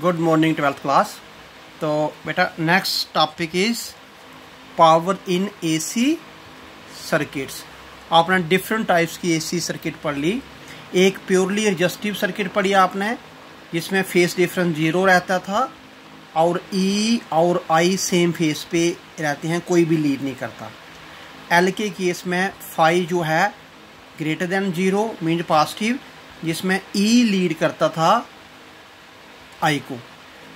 Good morning 12th class. तो बेटा next topic is power in AC circuits. आपने different types की AC circuit पढ़ ली। एक प्योरली रजिस्टिव सर्किट पढ़ी आपने, जिसमें फेस डिफरेंस 0 रहता था और ई और आई सेम फेस पे रहते हैं, कोई भी लीड नहीं करता। एल के केस में फाई जो है ग्रेटर देन 0 मीन पॉजिटिव, जिसमें ई लीड करता था आई को।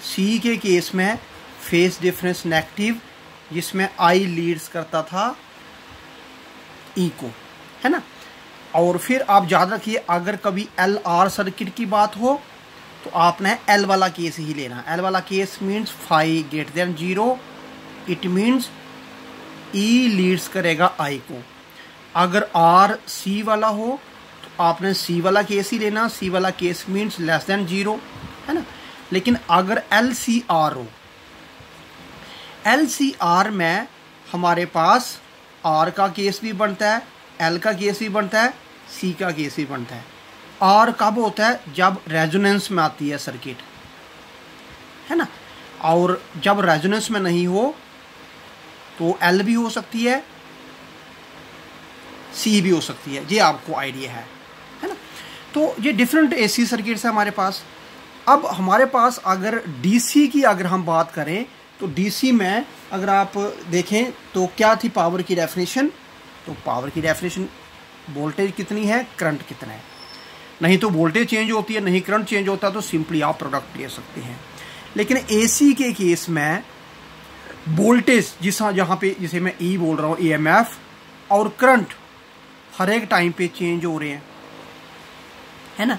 सी के केस में फेस डिफरेंस नेगेटिव, जिसमें आई लीड्स करता था ई को, है ना। और फिर आप याद रखिए, अगर कभी एल आर सर्किट की बात हो तो आपने एल वाला केस ही लेना। एल वाला case means phi greater than 0, it means E leads करेगा आई को। अगर आर सी वाला हो तो आपने सी वाला केस ही लेना। सी वाला केस मीन्स लेस देन 0, है ना। लेकिन अगर एल सी आर हो, एल सी आर में हमारे पास आर का केस भी बनता है, एल का केस भी बनता है, सी का केस भी बनता है। आर कब होता है? जब रेजोनेंस में आती है सर्किट, है ना। और जब रेजोनेंस में नहीं हो तो एल भी हो सकती है, सी भी हो सकती है। ये आपको आइडिया है ना। तो ये डिफरेंट एसी सर्किट्स है हमारे पास। अब हमारे पास अगर डीसी की अगर हम बात करें तो डीसी में अगर आप देखें तो क्या थी पावर की डेफिनेशन? तो पावर की डेफिनेशन वोल्टेज कितनी है, करंट कितना है। नहीं तो वोल्टेज चेंज होती है, नहीं करंट चेंज होता, तो सिंपली आप प्रोडक्ट ले सकते हैं। लेकिन एसी के केस में वोल्टेज जहाँ पे, जिसे मैं ई बोल रहा हूँ, ईएमएफ, और करंट हर एक टाइम पे चेंज हो रहे हैं, है ना।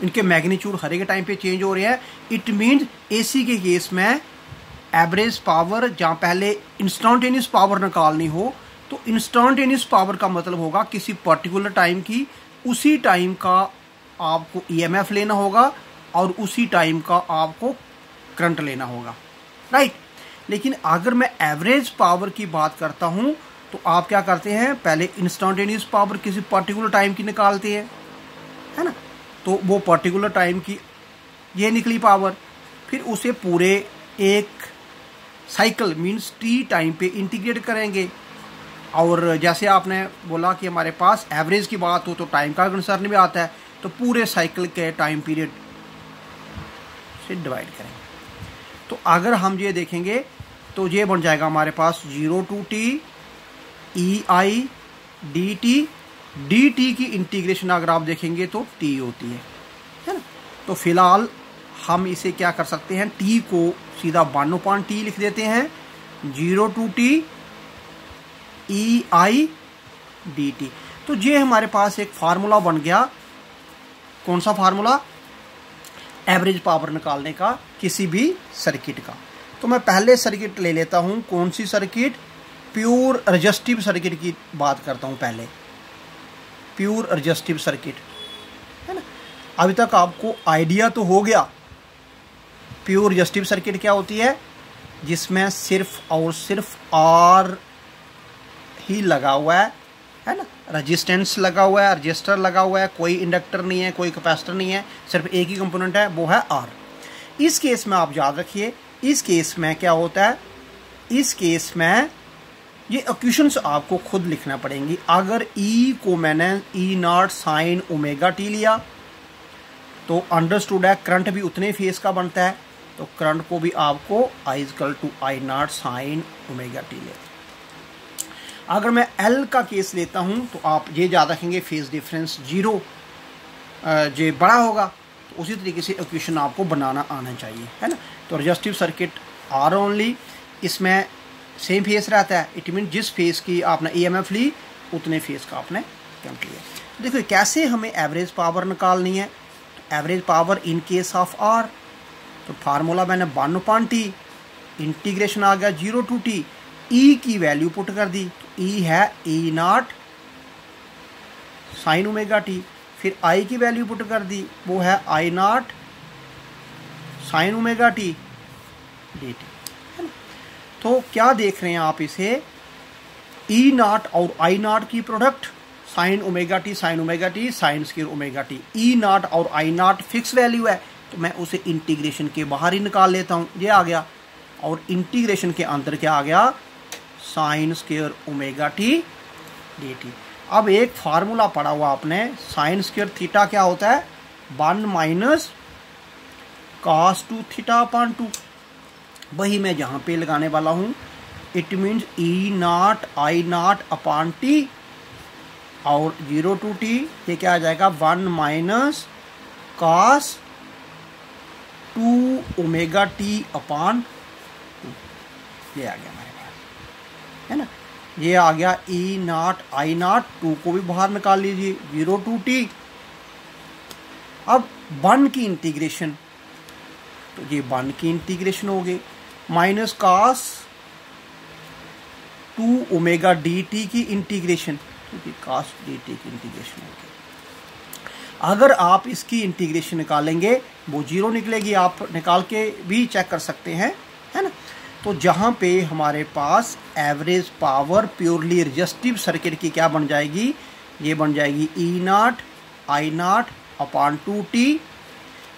इनके मैग्नीट्यूड हर एक टाइम पे चेंज हो रहे हैं। इट मीन्स एसी के केस में एवरेज पावर, जहाँ पहले इंस्टेंटेनियस पावर निकालनी हो तो इंस्टेंटेनियस पावर का मतलब होगा किसी पर्टिकुलर टाइम की, उसी टाइम का आपको ईएमएफ लेना होगा और उसी टाइम का आपको करंट लेना होगा, राइट। लेकिन अगर मैं एवरेज पावर की बात करता हूं तो आप क्या करते हैं, पहले इंस्टेंटेनियस पावर किसी पर्टिकुलर टाइम की निकालते हैं, है ना। तो वो पर्टिकुलर टाइम की ये निकली पावर, फिर उसे पूरे एक साइकिल मीन्स टी टाइम पे इंटीग्रेट करेंगे। और जैसे आपने बोला कि हमारे पास एवरेज की बात हो तो टाइम का कंसर्न भी आता है, तो पूरे साइकिल के टाइम पीरियड से डिवाइड करेंगे। तो अगर हम ये देखेंगे तो ये बन जाएगा हमारे पास 0 to t E I D T. D T की इंटीग्रेशन अगर आप देखेंगे तो टी होती है ना। तो फिलहाल हम इसे क्या कर सकते हैं, टी को सीधा 1/t लिख देते हैं, 0 to t E I D T. तो ये हमारे पास एक फार्मूला बन गया। कौन सा फार्मूला? एवरेज पावर निकालने का किसी भी सर्किट का। तो मैं पहले सर्किट ले लेता हूं। कौन सी सर्किट? प्योर रजिस्टिव सर्किट की बात करता हूं पहले। प्योर रजिस्टिव सर्किट, है ना। अभी तक आपको आइडिया तो हो गया प्योर रजिस्टिव सर्किट क्या होती है, जिसमें सिर्फ और सिर्फ आर ही लगा हुआ है ना। रेजिस्टेंस लगा हुआ है, रजिस्टर लगा हुआ है, कोई इंडक्टर नहीं है, कोई कैपेसिटर नहीं है, सिर्फ एक ही कंपोनेंट है, वो है आर। इस केस में आप याद रखिए, इस केस में क्या होता है, इस केस में ये इक्वेशंस आपको खुद लिखना पड़ेंगी। अगर ई को मैंने ई नॉट साइन ओमेगा टी लिया तो अंडरस्टूड है करंट भी उतने फेस का बनता है, तो करंट को भी आपको I equal to I naught sine omega T ले। अगर मैं एल का केस लेता हूं तो आप ये याद रखेंगे फेस डिफरेंस 0 जो बड़ा होगा, तो उसी तरीके से इक्वेशन आपको बनाना आना चाहिए, है ना। तो रजिस्टिव सर्किट आर ओनली, इसमें सेम फेस रहता है। इट मीन जिस फेस की आपने ईएमएफ ली उतने फेस का आपने करंट लिया। देखो कैसे हमें एवरेज पावर निकालनी है। तो average power in case of R, तो फार्मूला मैंने 1/t, इंटीग्रेशन आ गया 0 to t, ई की वैल्यू पुट कर दी, तो ई है E naught sine omega T. फिर आई की वैल्यू पुट कर दी, वो है I naught sine omega T D T. तो क्या देख रहे हैं आप, इसे ई नॉट और आई नॉट की product, sign omega T sine square omega T. E not और आई नॉट फिक्स वैल्यू है, तो मैं उसे इंटीग्रेशन के बाहर ही निकाल लेता हूँ, ये आ गया। और इंटीग्रेशन के अंदर क्या आ गया, sine square omega T D T. अब एक फार्मूला पढ़ा हुआ आपने, साइन स्क्वायर थीटा क्या होता है, 1 माइनस कॉस 2 थीटा अपॉन 2। वही मैं यहाँ पे लगाने वाला हूँ। It means E not I not upon T और 0 टू टी, ये क्या आ जाएगा 1 minus cos 2 omega T upon 2। ये आ गया हमारे पास, है ना। ये आ गया ई नॉट आई नॉट, 2 को भी बाहर निकाल लीजिए, 0 टू टी। अब 1 की इंटीग्रेशन, तो ये 1 की इंटीग्रेशन हो गई, minus cos 2 omega D T की इंटीग्रेशन, तो कॉस डी टी की इंटीग्रेशन हो गई। अगर आप इसकी इंटीग्रेशन निकालेंगे वो 0 निकलेगी, आप निकाल के भी चेक कर सकते हैं, है ना। तो जहाँ पे हमारे पास average power purely resistive circuit की क्या बन जाएगी, ये बन जाएगी E not I not upon 2t।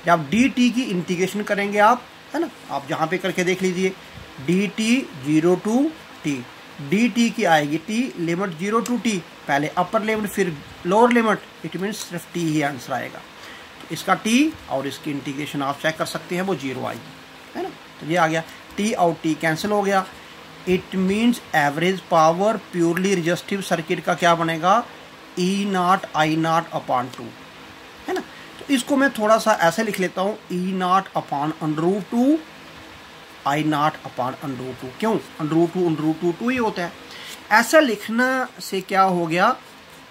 जब डी टी की इंटीग्रेशन करेंगे आप, है ना, आप जहाँ पे करके देख लीजिए, D T 0 to T, D T की आएगी टी लिमिट 0 टू टी, पहले अपर लिमिट फिर लोअर लिमिट, इट मीन्स सिर्फ टी ही आंसर आएगा। तो इसका टी और इसकी इंटीग्रेशन आप चेक कर सकते हैं, वो 0 आएगी, है ना। तो ये आ गया, टी और टी कैंसिल हो गया। It means average power purely resistive circuit का क्या बनेगा, ई नॉट आई नॉट अपॉन 2, है ना। तो इसको मैं थोड़ा सा ऐसे लिख लेता हूँ, E not upon √2 I not upon √2। क्यों, √2 2 ही होता है। ऐसा लिखना से क्या हो गया,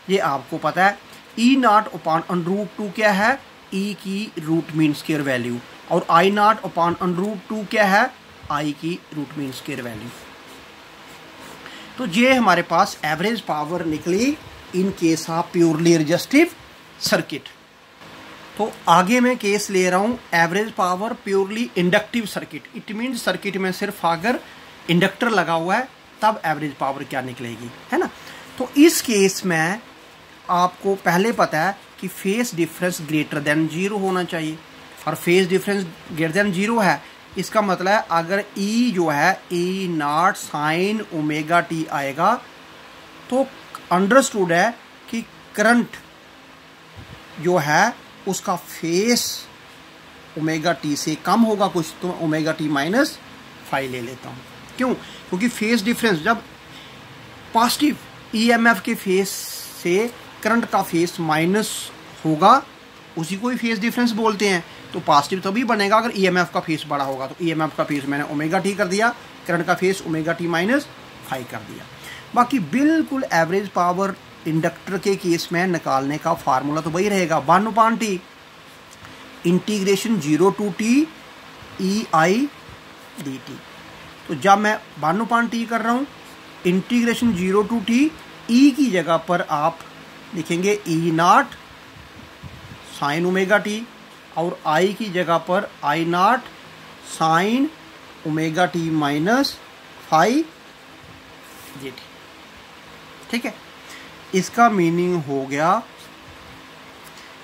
ये आपको पता है, ई नॉट अपॉन √2 क्या है, ई की रूट मीन स्क्वायर वैल्यू, और आई नॉट अपॉन √2 क्या है, आई की रूट मीन स्क्वायर वैल्यू। तो ये हमारे पास एवरेज पावर निकली इन case of purely resistive circuit. तो आगे मैं केस ले रहा हूँ average power purely inductive circuit. It means circuit में सिर्फ अगर इंडक्टर लगा हुआ है तब एवरेज पावर क्या निकलेगी, है ना। तो इस केस में आपको पहले पता है कि फेज डिफरेंस ग्रेटर देन 0 होना चाहिए, और फेज डिफरेंस ग्रेटर देन 0 है, इसका मतलब है अगर ई जो है E naught sine omega T आएगा तो अंडरस्टूड है कि करंट जो है उसका फेस ओमेगा टी से कम होगा कुछ, तो ओमेगा टी -5 ले लेता हूँ। क्यों, क्योंकि फेस डिफरेंस जब पॉजिटिव ईएमएफ के फेस से करंट का फेस माइनस होगा, उसी को ही फेस डिफरेंस बोलते हैं। तो पॉजिटिव तभी बनेगा अगर ईएमएफ का फेस बड़ा होगा। तो ईएमएफ का फेस मैंने ओमेगा टी कर दिया, करंट का फेस ओमेगा टी -5 कर दिया। बाकी बिल्कुल एवरेज पावर इंडक्टर के केस में निकालने का फार्मूला तो वही रहेगा, 1/t integration 0 to T E I D T. तो जब मैं 1/t कर रहा हूँ, इंटीग्रेशन 0 टू टी, ई की जगह पर आप लिखेंगे E naught sine omega T, और आई की जगह पर आई नॉट साइन ओमेगा टी -5 जी, ठीक है। इसका मीनिंग हो गया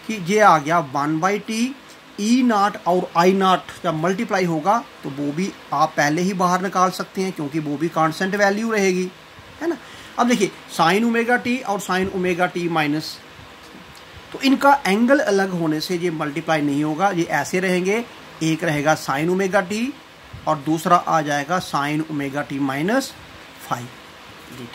कि ये आ गया 1/t, ई नॉट और आई नॉट जब मल्टीप्लाई होगा तो वो भी आप पहले ही बाहर निकाल सकते हैं, क्योंकि वो भी कांस्टेंट वैल्यू रहेगी, है ना। अब देखिए साइन ओमेगा टी और साइन ओमेगा टी माइनस, तो इनका एंगल अलग होने से ये मल्टीप्लाई नहीं होगा, ये ऐसे रहेंगे, एक रहेगा साइन ओमेगा टी और दूसरा आ जाएगा साइन ओमेगा टी -5 जी।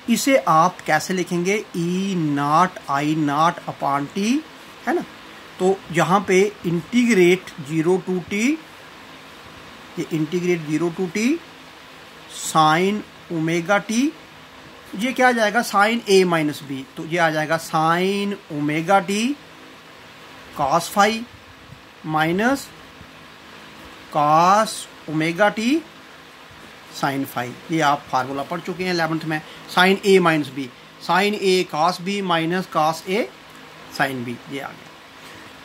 इसे आप कैसे लिखेंगे, E not I not upon T, है ना। तो यहाँ पे इंटीग्रेट 0 टू टी, ये integrate 0 to T sine omega T, ये क्या आ जाएगा साइन A - B, तो ये आ जाएगा sine omega T cos phi minus cos omega T sine phi. ये आप फार्मूला पढ़ चुके हैं 11th में, sine A - B, sine A cos B minus cos A sine B, ये आ गया।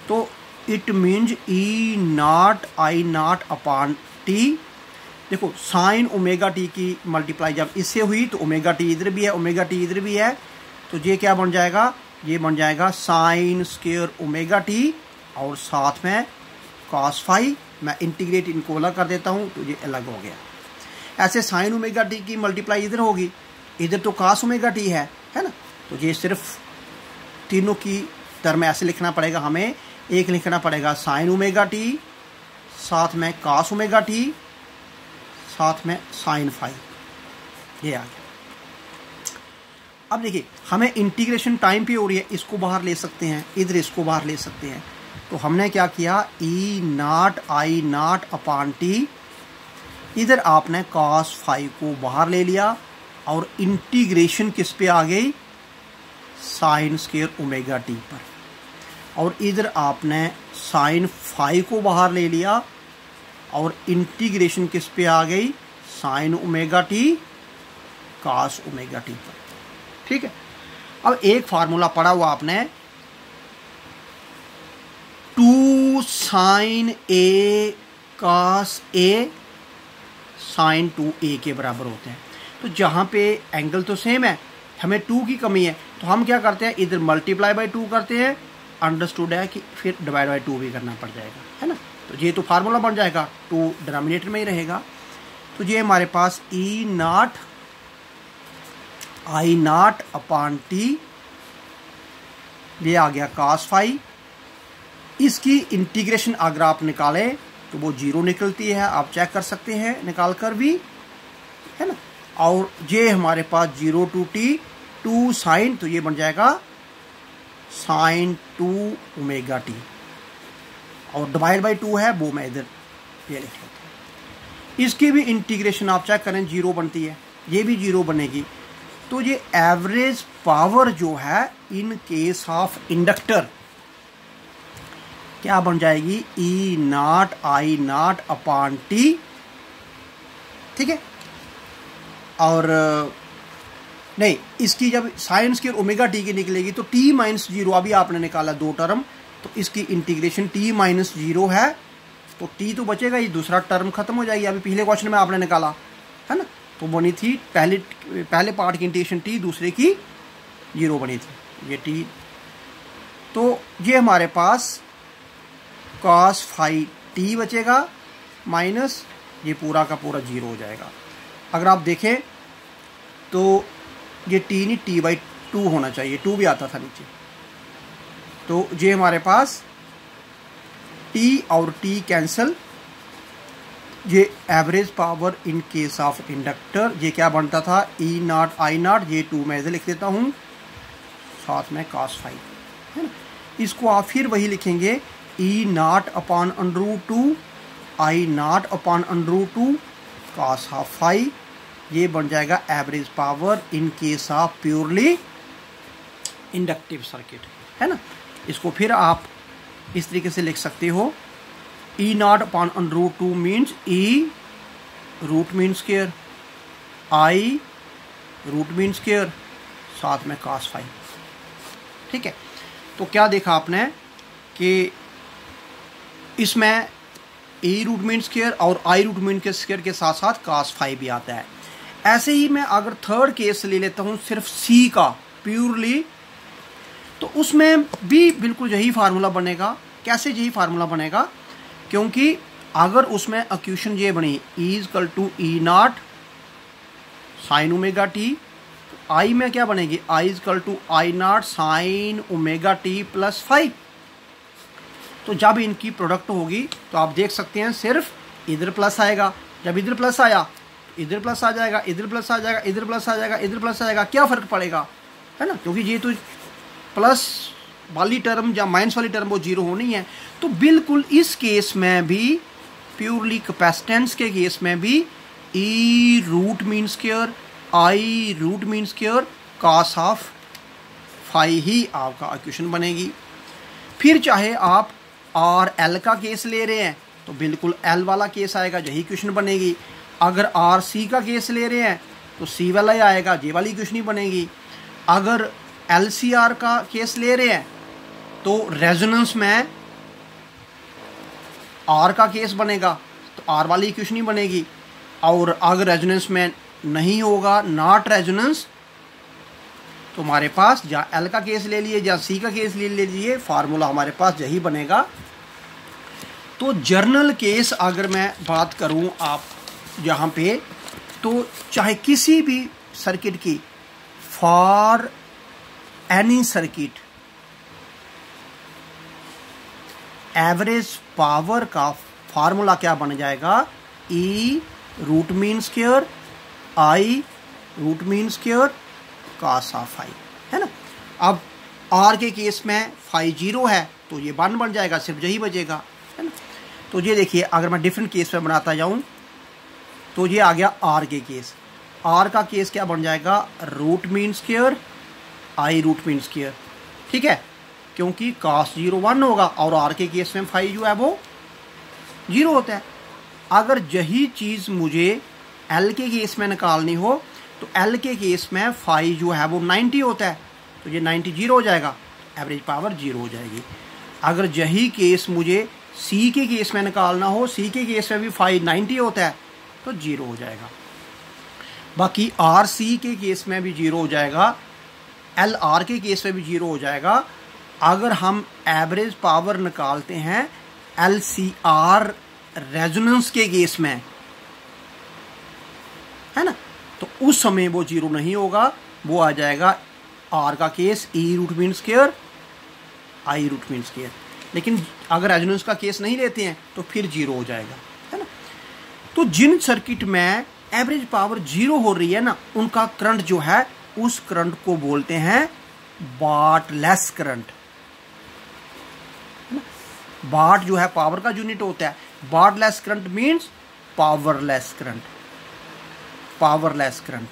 तो it means E not I not upon T, देखो साइन ओमेगा टी की मल्टीप्लाई जब इससे हुई तो ओमेगा टी इधर भी है, ओमेगा टी इधर भी है, तो ये क्या बन जाएगा, ये बन जाएगा साइन स्क्वायर ओमेगा टी और साथ में cos फाई, मैं इंटीग्रेट इनको अलग कर देता हूँ तो ये अलग हो गया। ऐसे साइन ओमेगा टी की मल्टीप्लाई इधर होगी, इधर तो cos ओमेगा टी है ना, तो ये सिर्फ तीनों की टर्म ऐसे लिखना पड़ेगा हमें। एक लिखना पड़ेगा साइन ओमेगा टी, साथ में cos ओमेगा टी, साथ में साइन फाई, ये आ गया। अब देखिए हमें इंटीग्रेशन टाइम पे हो रही है, इसको बाहर ले सकते हैं, इधर इसको बाहर ले सकते हैं। तो हमने क्या किया, E not I not upon T, इधर आपने cos फाई को बाहर ले लिया और इंटीग्रेशन किस पे आ गई, साइन स्क्वायर ओमेगा टी पर, और इधर आपने साइन फाई को बाहर ले लिया और इंटीग्रेशन किस पे आ गई, sign omega T cos omega T पर। ठीक है, अब एक फार्मूला पढ़ा हुआ आपने, 2 साइन ए cos ए साइन 2a के बराबर होते हैं। तो जहाँ पे एंगल तो सेम है, हमें 2 की कमी है, तो हम क्या करते हैं, इधर मल्टीप्लाई बाय 2 करते हैं, अंडरस्टूड है कि फिर डिवाइड बाय 2 भी करना पड़ जाएगा, है ना। तो ये तो फार्मूला बन जाएगा, 2 डिनोमिनेटर में ही रहेगा। तो ये हमारे पास E not I not upon T, ये आ गया cos फाई। इसकी इंटीग्रेशन अगर आप निकालें तो वो 0 निकलती है, आप चेक कर सकते हैं निकाल कर भी, है ना। और ये हमारे पास 0 to t 2 साइन, तो ये बन जाएगा साइन 2 ओमेगा टी, और डिवाइड बाई 2 है वो मैं इधर ये लिख लेता हूँ। इसकी भी इंटीग्रेशन आप चेक करें 0 बनती है, ये भी 0 बनेगी। तो ये एवरेज पावर जो है इन केस ऑफ इंडक्टर क्या बन जाएगी, E not I not upon T. ठीक है, और नहीं, इसकी जब साइन स्क्वायर ओमेगा टी की निकलेगी तो t माइनस 0, अभी आपने निकाला 2 टर्म, तो इसकी इंटीग्रेशन t माइनस 0 है, तो t तो बचेगा, ये दूसरा टर्म खत्म हो जाएगी। अभी पिछले क्वेश्चन में आपने निकाला है ना, तो बनी थी पहले पार्ट की इंटीग्रेशन t, दूसरे की 0 बनी थी, ये t। तो ये हमारे पास cos फाई t बचेगा माइनस ये पूरा का पूरा 0 हो जाएगा। अगर आप देखें तो ये t नहीं t/2 होना चाहिए, 2 भी आता था नीचे। तो ये हमारे पास t और t कैंसल, ये average power in case of inductor, ये क्या बनता था, ई नॉट आई नॉट, ये 2 मैं इधर लिख देता हूँ, साथ में cos फाई, है ना। इसको आप फिर वही लिखेंगे, E not upon √2 I not upon √2 cos half phi, ये बन जाएगा average power in case of purely inductive circuit, है ना। इसको फिर आप इस तरीके से लिख सकते हो, E not upon √2 means E root mean square, I root mean square, साथ में cos फाई। ठीक है, तो क्या देखा आपने कि इसमें ई रूट मीन स्क्वायर और आई रूट मीन के स्क्वायर के साथ साथ cos फाई भी आता है। ऐसे ही मैं अगर थर्ड केस ले लेता हूँ सिर्फ सी का प्योरली, तो उसमें भी बिल्कुल यही फार्मूला बनेगा। कैसे यही फार्मूला बनेगा, क्योंकि अगर उसमें इक्वेशन ये बनी E = E0 sine omega T, I में क्या बनेगी, I = I0 sine omega T plus phi. तो जब इनकी प्रोडक्ट होगी तो आप देख सकते हैं सिर्फ इधर प्लस आएगा, जब इधर प्लस आया इधर प्लस आ जाएगा, इधर प्लस आ जाएगा, इधर प्लस आ जाएगा, इधर प्लस आ जाएगा, क्या फ़र्क पड़ेगा, है ना, क्योंकि ये तो प्लस वाली टर्म या माइनस वाली टर्म वो 0 होनी है। तो बिल्कुल इस केस में भी, प्योरली कैपेसिटेंस के केस में भी, E root mean square I root mean square cos half phi ही आपका इक्वेशन बनेगी। फिर चाहे आप आर एल का केस ले रहे हैं तो बिल्कुल एल वाला केस आएगा, यही इक्वेशन बनेगी। अगर आर सी का केस ले रहे हैं तो सी वाला ही आएगा, ये वाली इक्वेशन ही बनेगी। अगर एल सी आर का केस ले रहे हैं तो रेजोनेंस में आर का केस बनेगा, तो आर वाली इक्वेशन ही बनेगी। और अगर रेजोनेंस में नहीं होगा, नॉट रेजोनेंस, तो हमारे पास जहाँ एल का केस ले लिए, जहाँ सी का केस ले लीजिए, फार्मूला हमारे पास यही बनेगा। तो जर्नल केस अगर मैं बात करूँ आप यहाँ पे, तो चाहे किसी भी सर्किट की, for any circuit, average power का फार्मूला क्या बन जाएगा, E root mean square I root mean square cos of phi, है ना। अब आर के केस में फाई 0 है तो ये 1 बन जाएगा, सिर्फ यही बचेगा, है ना। तो ये देखिए अगर मैं डिफरेंट केस में बनाता जाऊं तो ये आ गया आर के केस। आर का केस क्या बन जाएगा, root mean square I root mean square, ठीक है, क्योंकि कॉस 0 1 होगा और आर के केस में फाई जो है वो 0 होता है। अगर यही चीज़ मुझे एल के केस में निकालनी हो तो एल के केस में फाई जो है वो 90 होता है, तो ये 90 0 हो जाएगा, एवरेज पावर 0 हो जाएगी। अगर यही केस मुझे सी के केस में निकालना हो, सी के केस में भी फाई 90 होता है तो 0 हो जाएगा। बाकी आर सी के केस में भी 0 हो जाएगा, एल आर के केस में भी 0 हो जाएगा। अगर हम एवरेज पावर निकालते हैं एल सी आर रेजोनेंस के केस में, है ना, तो उस समय वो 0 नहीं होगा, वो आ जाएगा आर का case E root mean square I root mean square. लेकिन अगर रेजोनेंस का केस नहीं लेते हैं तो फिर 0 हो जाएगा, है ना। तो जिन सर्किट में एवरेज पावर 0 हो रही है ना, उनका करंट जो है उस करंट को बोलते हैं बार्टलेस करंट। बार्ट जो है पावर का यूनिट होता है, wattless current means powerless current. Powerless current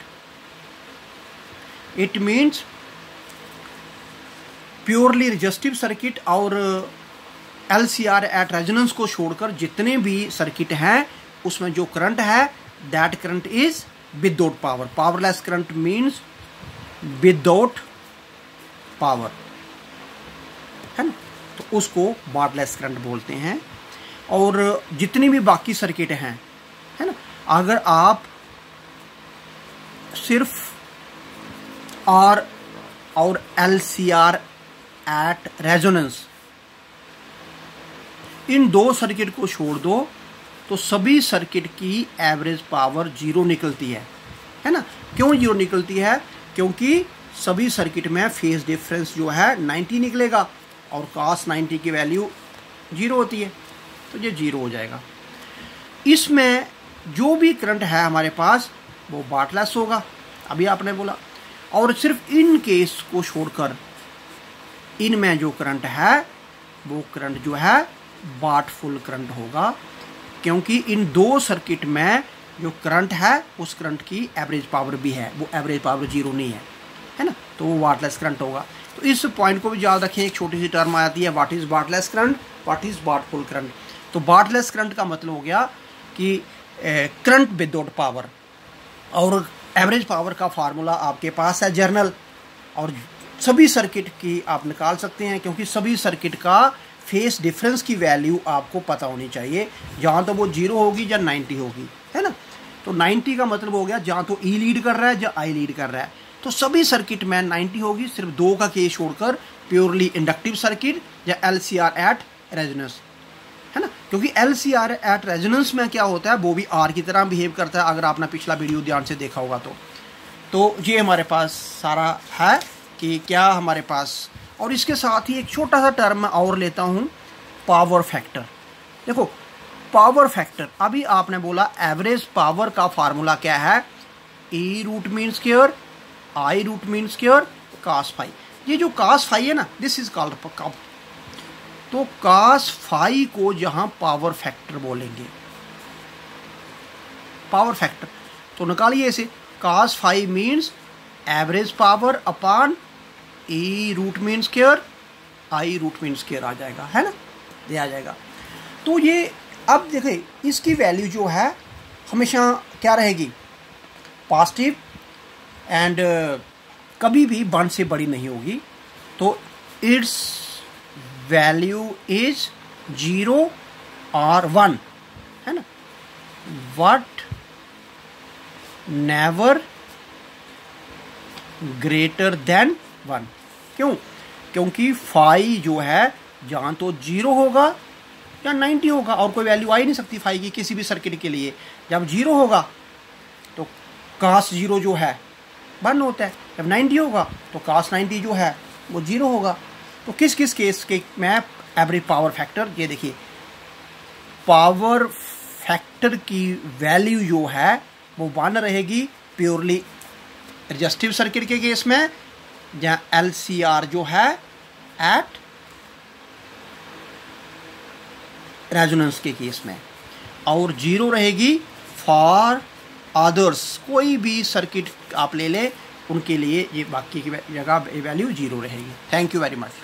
it means purely resistive circuit और एलसीआर एट रेजोनेंस को छोड़कर जितने भी सर्किट हैं उसमें जो करंट है that current is without power. Powerless current means without power, है ना, तो उसको बार्टलेस करंट बोलते हैं। और जितनी भी बाकी सर्किट हैं, है ना, अगर आप सिर्फ आर और एलसीआर एट रेजोनेंस इन दो सर्किट को छोड़ दो तो सभी सर्किट की एवरेज पावर 0 निकलती है ना। क्यों 0 निकलती है, क्योंकि सभी सर्किट में फेज डिफरेंस जो है 90 निकलेगा और cos 90 की वैल्यू 0 होती है, तो ये 0 हो जाएगा। इसमें जो भी करंट है हमारे पास वो बार्टलेस होगा, अभी आपने बोला। और सिर्फ इन केस को छोड़कर इनमें जो करंट है वो करंट जो है बार्टफुल करंट होगा, क्योंकि इन दो सर्किट में जो करंट है उस करंट की एवरेज पावर भी है, वो एवरेज पावर 0 नहीं है ना, तो वो बार्टलेस करंट होगा। तो इस पॉइंट को भी याद रखें। एक छोटी सी टर्म आती है, what is wattless current, what is wattful current. तो बार्टलेस करंट का मतलब हो गया कि करंट विदाउट पावर, और एवरेज पावर का फार्मूला आपके पास है जर्नल, और सभी सर्किट की आप निकाल सकते हैं, क्योंकि सभी सर्किट का फेस डिफरेंस की वैल्यू आपको पता होनी चाहिए, जहाँ तो वो 0 होगी या 90 होगी, है ना। तो 90 का मतलब हो गया जहाँ तो ई लीड कर रहा है या आई लीड कर रहा है, तो सभी सर्किट में 90 होगी, सिर्फ 2 का केस छोड़कर प्योरली इंडक्टिव सर्किट या एलसीआर एट रेजोनेंस, है ना। क्योंकि एलसीआर एट रेजोनेंस में क्या होता है, वो भी आर की तरह बिहेव करता है, अगर आपने पिछला वीडियो ध्यान से देखा होगा तो ये हमारे पास सारा है कि क्या हमारे पास। और इसके साथ ही एक छोटा सा टर्म मैं और लेता हूँ, पावर फैक्टर। देखो पावर फैक्टर, अभी आपने बोला एवरेज पावर का फार्मूला क्या है, E root mean square I root mean square cos phi. ये जो cos फाई है ना, दिस इज कॉल्ड कब, तो cos फाई को यहां पावर फैक्टर बोलेंगे, पावर फैक्टर। तो निकालिए इसे, cos phi means average power upon E root mean square I root mean square आ जाएगा, है ना, ये आ जाएगा। तो ये अब देखिए इसकी वैल्यू जो है हमेशा क्या रहेगी, पॉजिटिव, एंड कभी भी 1 से बड़ी नहीं होगी, तो इट्स वैल्यू इज 0 और 1, है ना। What never greater than 1। क्यों? क्योंकि फाई जो है जहाँ तो 0 होगा या 90 होगा, और कोई वैल्यू आ ही नहीं सकती फाई की किसी भी सर्किट के लिए। जब 0 होगा तो कास 0 जो है 1 होता है, जब 90 होगा तो कास 90 जो है वो 0 होगा। तो किस किस केस के मैं एवरेज पावर फैक्टर, ये देखिए पावर फैक्टर की वैल्यू जो है वो 1 रहेगी प्योरली रेजिस्टिव सर्किट के केस में, जहाँ LCR जो है एट रेजोनेंस के केस में, और 0 रहेगी फॉर अदर्स। कोई भी सर्किट आप ले ले उनके लिए ये बाकी की जगह वैल्यू 0 रहेगी। Thank you very much.